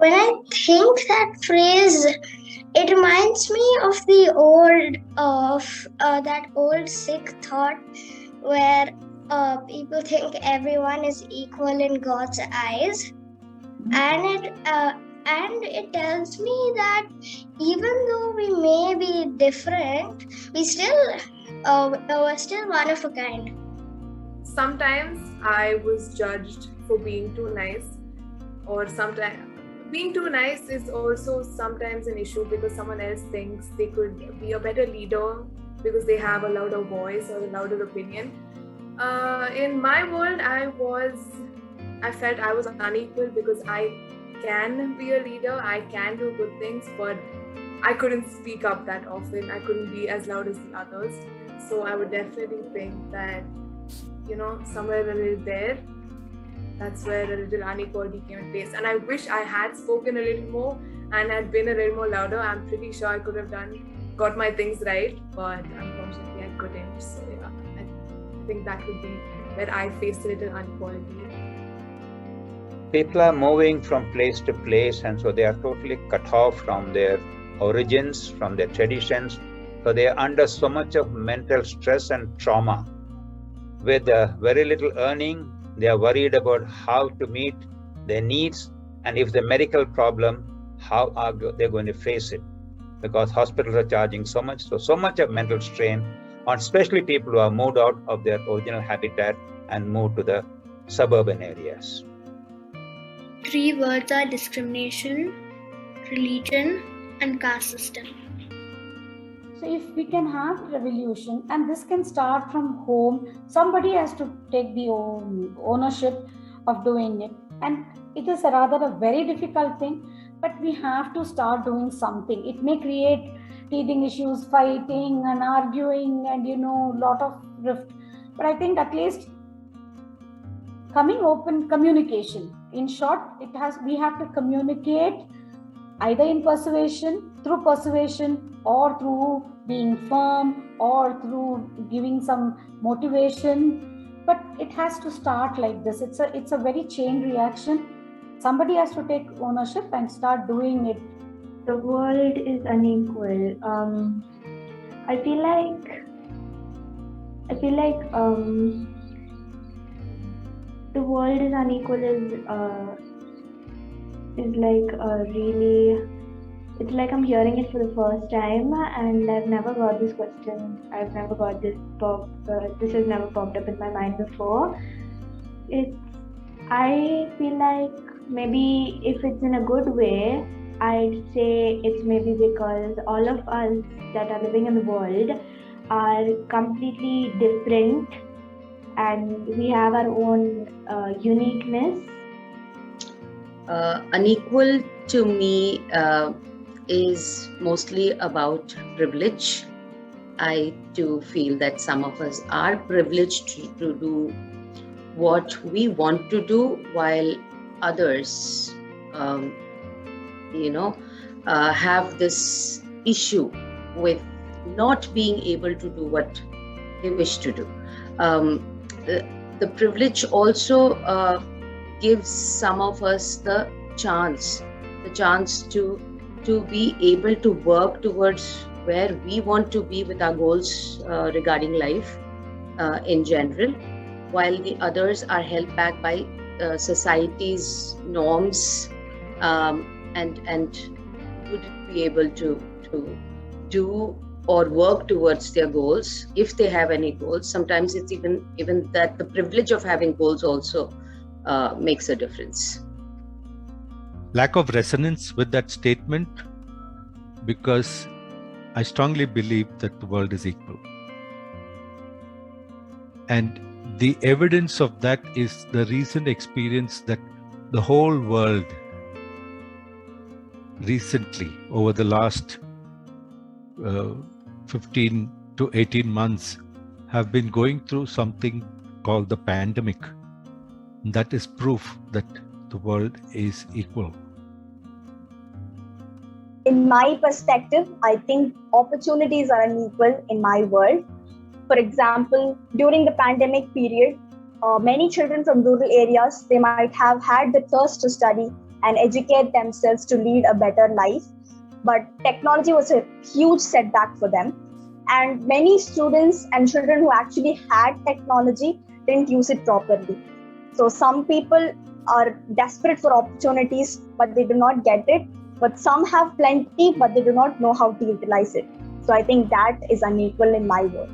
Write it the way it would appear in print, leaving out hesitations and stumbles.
When I think that phrase, it reminds me of that old Sikh thought where people think everyone is equal in God's eyes, and it tells me that even though we may be different, we're still one of a kind. Sometimes I was judged for being too nice, or sometimes being too nice is also sometimes an issue because someone else thinks they could be a better leader because they have a louder voice or a louder opinion. In my world, I felt I was unequal because I can be a leader, I can do good things, but I couldn't speak up that often. I couldn't be as loud as the others. So I would definitely think that, somewhere a little there, that's where a little inequality came in place. And I wish I had spoken a little more and had been a little more louder. I'm pretty sure I could have got my things right, but unfortunately I couldn't. So yeah, I think that would be where I faced a little inequality. People are moving from place to place, and so they are totally cut off from their origins, from their traditions. So they are under so much of mental stress and trauma. With very little earning, they are worried about how to meet their needs, and if the medical problem, how are they going to face it? Because hospitals are charging so much, so much of mental strain on especially people who are moved out of their original habitat and moved to the suburban areas. 3 words are discrimination, religion, and caste system. So if we can have revolution, and this can start from home, somebody has to take the ownership of doing it. And it is rather a very difficult thing, but we have to start doing something. It may create teething issues, fighting and arguing and, lot of rift. But I think at least coming open communication. In short, we have to communicate either in through persuasion, or through being firm, or through giving some motivation. But it has to start like this. It's a very chain reaction. Somebody has to take ownership and start doing it. The world is unequal. I feel like the world is unequal is like really. It's like I'm hearing it for the first time, and I've never got this question. I've never got this this has never popped up in my mind before. I feel like maybe if it's in a good way, I'd say it's maybe because all of us that are living in the world are completely different, and we have our own uniqueness. Unequal to me is mostly about privilege. I too feel that some of us are privileged to do what we want to do, while others, have this issue with not being able to do what they wish to do. The privilege also gives some of us the chance to be able to work towards where we want to be with our goals regarding life in general, while the others are held back by society's norms and wouldn't be able to do or work towards their goals if they have any goals. Sometimes it's even that the privilege of having goals also makes a difference. Lack of resonance with that statement, because I strongly believe that the world is equal. And the evidence of that is the recent experience that the whole world recently, over the last 15 to 18 months, have been going through something called the pandemic. That is proof that the world is equal. In my perspective, I think opportunities are unequal in my world. For example, during the pandemic period, many children from rural areas, they might have had the thirst to study and educate themselves to lead a better life. But technology was a huge setback for them. And many students and children who actually had technology didn't use it properly. So some people are desperate for opportunities, but they do not get it. But some have plenty, but they do not know how to utilize it. So I think that is unequal in my world.